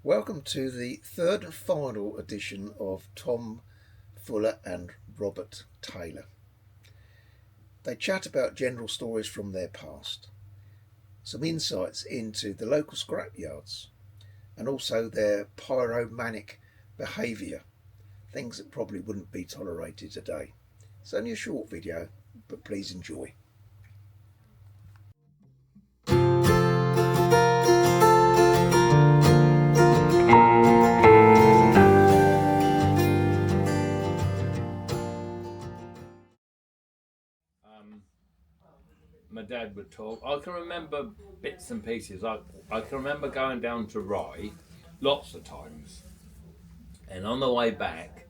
Welcome to the third and final edition of Tom Fuller and Robert Taylor. They chat about general stories from their past, some insights into the local scrapyards, and also their pyromanic behaviour, things that probably wouldn't be tolerated today. It's only a short video, but please enjoy. My dad would talk. I can remember bits and pieces. I can remember going down to Rye lots of times, and on the way back,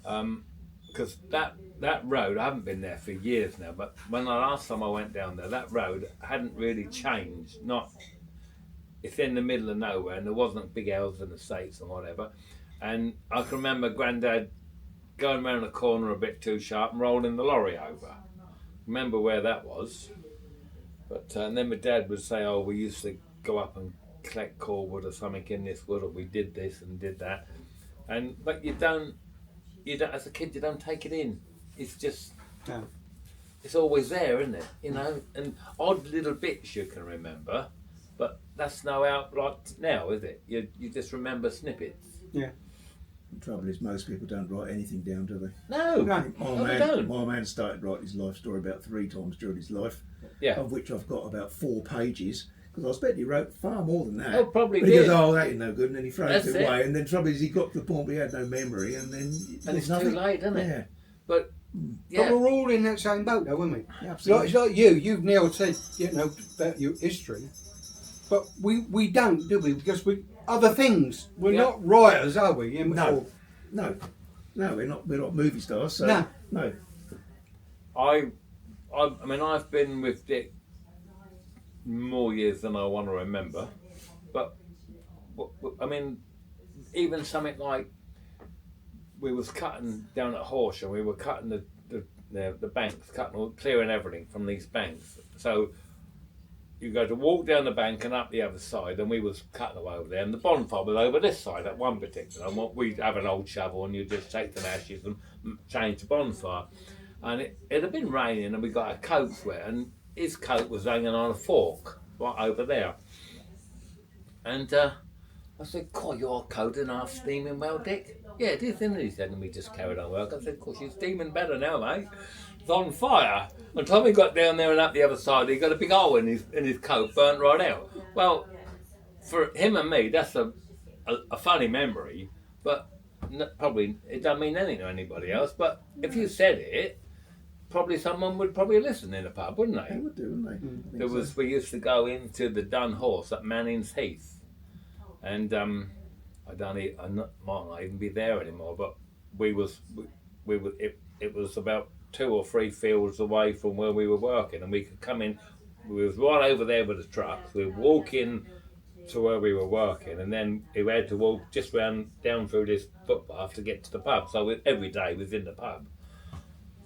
because that road, I haven't been there for years now, but when the last time I went down there, that road hadn't really changed. It's in the middle of nowhere, and there wasn't big houses and estates and whatever. And I can remember Grandad going around the corner a bit too sharp and rolling the lorry over. Remember where that was. But and then my dad would say, "Oh, we used to go up and collect cordwood or something in this wood, or we did this and did that." But you don't. As a kid, you don't take it in. It's just, it's always there, isn't it? You know, and odd little bits you can remember, but that's no outright now, is it? You just remember snippets. Yeah. The trouble is, most people don't write anything down, do they? No, My don't. man started writing his life story about 3 times during his life, Yeah. of which I've got about 4 pages, because I bet he wrote far more than that. Oh, probably But he did. goes, "Oh, that ain't no good," and then he throws That's it it. away. And then the trouble is, he got to the point where he had no memory, and then It's nothing. too late, isn't it? Yeah, But But we're all in that same boat, though, aren't we? yeah, It's like, absolutely. you've now said, about your history, but we don't, do we? Because we other things. We're Yeah. not writers, are we? No, we're not movie stars. So No. I mean, I've been with Dick more years than I want to remember, but I mean, even something like we was cutting down at Horsham, we were cutting the banks, clearing everything from these banks. So you go to walk down the bank and up the other side, and we was cutting away over there, and the bonfire was over this side at one particular. And we'd have an old shovel, and you just take some ashes and change the bonfire. And it had been raining, and we got our coats wet, and his coat was hanging on a fork right over there. And I said, "God, your coat and half steaming well, Dick." "Yeah, it is, isn't it?" He said, and we just carried on work. I said, "Of course, you're steaming better now, mate. It's on fire." And Tommy got down there and up the other side, he got a big hole in his coat, burnt right out. Well, for him and me, that's a funny memory, but probably it doesn't mean anything to anybody else. But if you said it, probably someone would probably listen in a pub, wouldn't they? They would do, wouldn't they? We used to go into the Dun Horse at Manning's Heath, and I might not even be there anymore. But it was about 2 or 3 fields away from where we were working, and we could come in. We was right over there with the trucks. We'd walk in to where we were working, and then we had to walk just down through this footpath to get to the pub. So every day we was in the pub.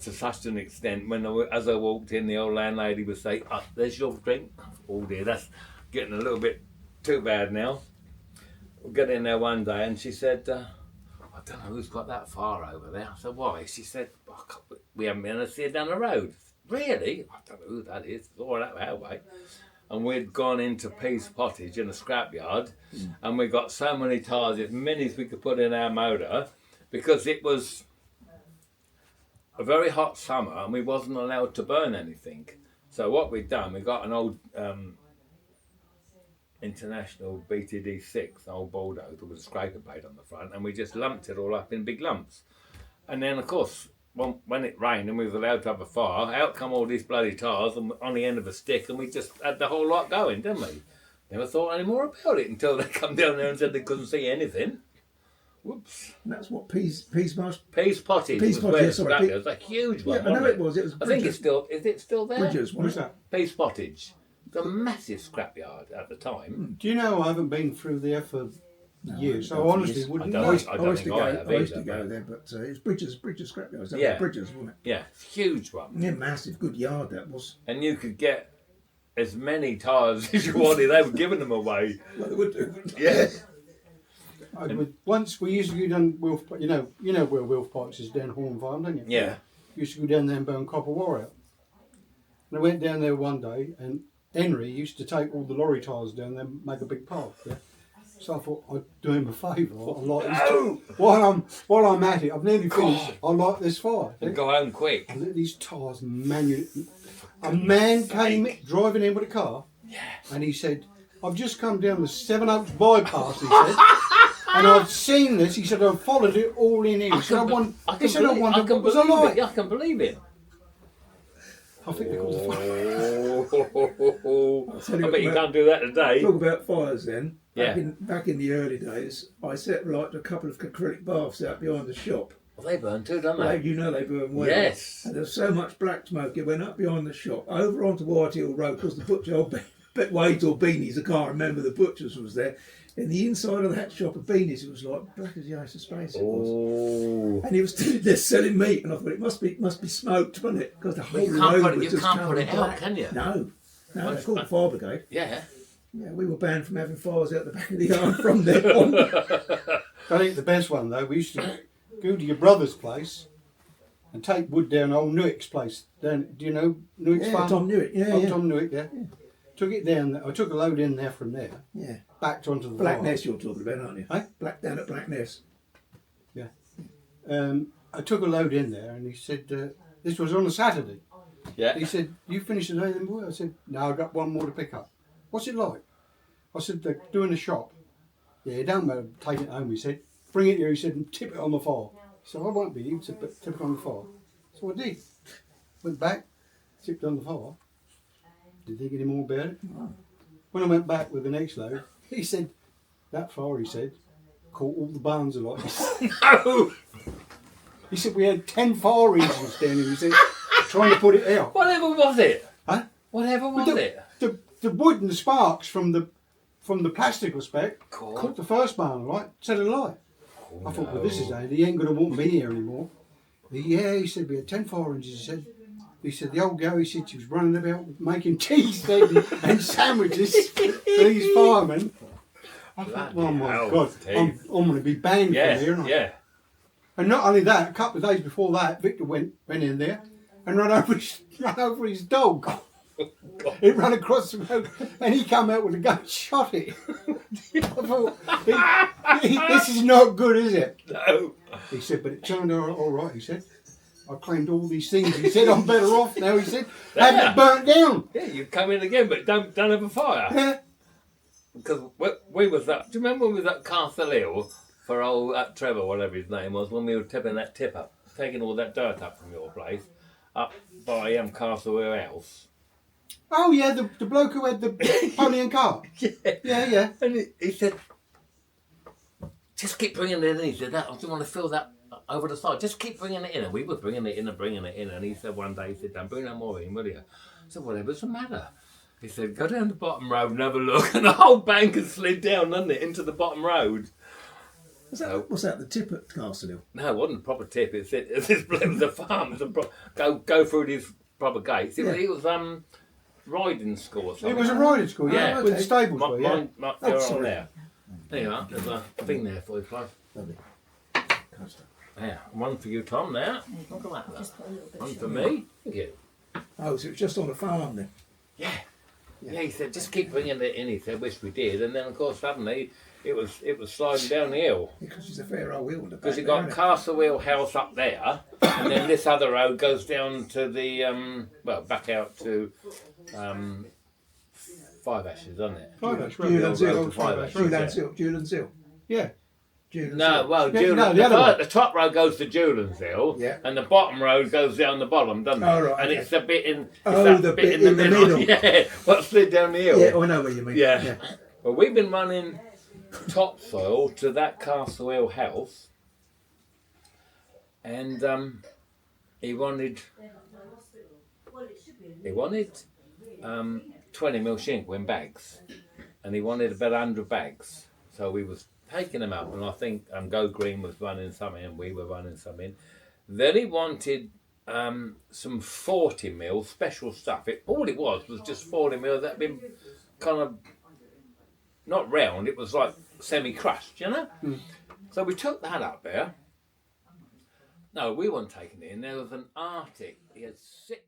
To such an extent, as I walked in, the old landlady would say, "Oh, there's your drink." "Oh dear, that's getting a little bit too bad now." We'll get in there one day, and she said, "I don't know who's got that far over there." I said, "Why?" She said, "We haven't been able to see it down the road." "Really?" "I don't know who that is. It's all that way." And we'd gone into Peace Pottage in a scrapyard, and we got so many tyres, as many as we could put in our motor, because it was a very hot summer and we wasn't allowed to burn anything. So what we'd done, we got an old International BTD6, an old bulldozer with a scraper blade on the front, and we just lumped it all up in big lumps. And then, of course, when it rained and we was allowed to have a fire, out come all these bloody tyres on the end of a stick, and we just had the whole lot going, didn't we? Never thought any more about it until they come down there and said they couldn't see anything. Whoops. And that's what Peace Pottage. Peace Pottage was where it was a huge one. Yeah, I know it was. It was. I think it's still. Is it still there? Bridges. What's that? Peace Pottage. It's a massive scrapyard at the time. Do you know I haven't been through there for years, so I honestly don't wouldn't I know. don't I think used to I have go either, there, but it's Bridges scrapyard. Yeah. Bridges, wasn't it? Yeah, huge one. Yeah, massive, good yard that was. And you could get as many tyres as you wanted. They were giving them away. Like they would do. Yeah. Once we used to go down Wilf, you know where Wilf Pikes is down Horn Farm, don't you? Yeah. Used to go down there and burn copper wire out. And I went down there one day, and Henry used to take all the lorry tyres down there and make a big path. Yeah? So I thought I'd do him a favour. I'd light this while I'm at it, I've nearly finished. I'll light this fire. And go home quick. And let these tyres manually. A man came driving in with a car, and he said, "I've just come down the Seven Oaks bypass," he said, "and I've seen this." He said, "I've followed it all in here." He said, "I wondered what was I like." I can believe it. I think they call the fire. I bet you can't do that today. Talk about fires then. Yeah. Back in the early days, I set light to a couple of acrylic baths out behind the shop. Well, they burn too, don't they? You know they burn well. Yes. And there was so much black smoke, it went up behind the shop, over onto Whitehill Road, because the butcher, Wade's or Beanie's, I can't remember, the butcher's was there. In the inside of that shop of Beanie's, it was like black as the ice of space. It was. And he was stood there selling meat, and I thought it must be smoked, wasn't it? Because the whole road was just can't put it black. out, can you? No, it's called the fire brigade. Yeah. Yeah, we were banned from having fires out the back of the yard from there on. I think the best one though, we used to go to your brother's place and take wood down old Newick's place. Down, do you know Newick's farm? Tom Newick. Yeah. Tom Newick, yeah. Took it down there. I took a load in there from there. Yeah. Backed onto the Black farm. Ness you're talking about, aren't you? Eh? Down at Black Ness. Yeah. I took a load in there, and he said, this was on a Saturday. Yeah. He said, "You finished the day then, boy?" I said, "No, I've got one more to pick up." "What's it like?" I said, "They're doing the shop." "Yeah, it don't matter, take it home," he said. "Bring it here," he said, "and tip it on the fire." So I won't be, he said, "But tip it on the fire." So I did. Went back, tipped on the fire. Didn't think any more about it. When I went back with the next load, he said, "That fire," he said, "caught all the barns alight." No! He said, "We had 10 fire engines down here," he said, "trying to put it out." Whatever was it? Huh? Whatever was it? The wood and the sparks from the plastic respect Cool. caught the first barn alight, set it alight. I thought, well, this is handy. He ain't going to want me here anymore. Yeah, he said, "We had 10 fire engines," he said, "The old gal," he said, "she was running about making tea and sandwiches for these firemen." I thought, oh my God, I'm going to be banned from here, aren't I? Yeah. And not only that, a couple of days before that, Victor went in there and ran over his dog. It ran across the road, and he came out with a gun and shot it. I thought, this is not good, is it? No. He said, "But it turned out all right," he said. "I claimed all these things." He said, "I'm better off now," he said. "Have it burnt down." Yeah, you come in again, but don't have a fire. Yeah. Because we was up. Do you remember when we was at Castle Hill for old Trevor, whatever his name was, when we were tipping that tip up, taking all that dirt up from your place, up by Castle Hill House? Oh yeah, the bloke who had the pony and cart. Yeah. And he said, "Just keep bringing it in." He said, "I just want to fill that over the side. Just keep bringing it in." And we were bringing it in. And he said one day, he said, "Don't bring no more in, will you?" I said, "Whatever's the matter?" He said, "Go down the bottom road and have a look." And the whole bank had slid down, hadn't it, into the bottom road. Was that the tip at Castle Hill? No, it wasn't a proper tip. It was a farm. Go through these proper gates. It was riding school or something. It was a riding school, yeah, Yeah. with the stables were, yeah. They're on sorry. there. There you are. There's a thing there for you, Clive. Lovely. Yeah, one for you, Tom, there. Look at that. Just put a little bit One of for sugar. me. Thank you. Oh, so it was just on a farm then? Yeah. Yeah, he said, "Just keep bringing it in," he said, which we did. And then, of course, suddenly, it was sliding down the hill. Because it's a fair old wheel in the back. Because you've got isn't it? Castle Wheel House up there, and then this other road goes down to the, back out to Five Ashes, doesn't it? Julian's Hill. Five Ashes, Julian's Hill. Yeah. No, well, Yeah, no, the other one. the top road goes to Julian's Hill, Yeah. and the bottom road goes down the bottom, doesn't it? Oh, right, and okay. it's the bit in, The bit in the middle. Yeah, what slid down the hill. Yeah, I know what you mean. Yeah. Well, we've been running topsoil to that Castle Hill house, and he wanted 20 mil shingle in bags, and he wanted about 100 bags. So we was taking them up, and I think Go Green was running some in, we were running some in. Then he wanted some 40 mil special stuff. All it was just 40 mil that had been kind of not round, it was like semi-crushed, you know? So we took that up there. No, we weren't taking it in. There was an Arctic. He had 6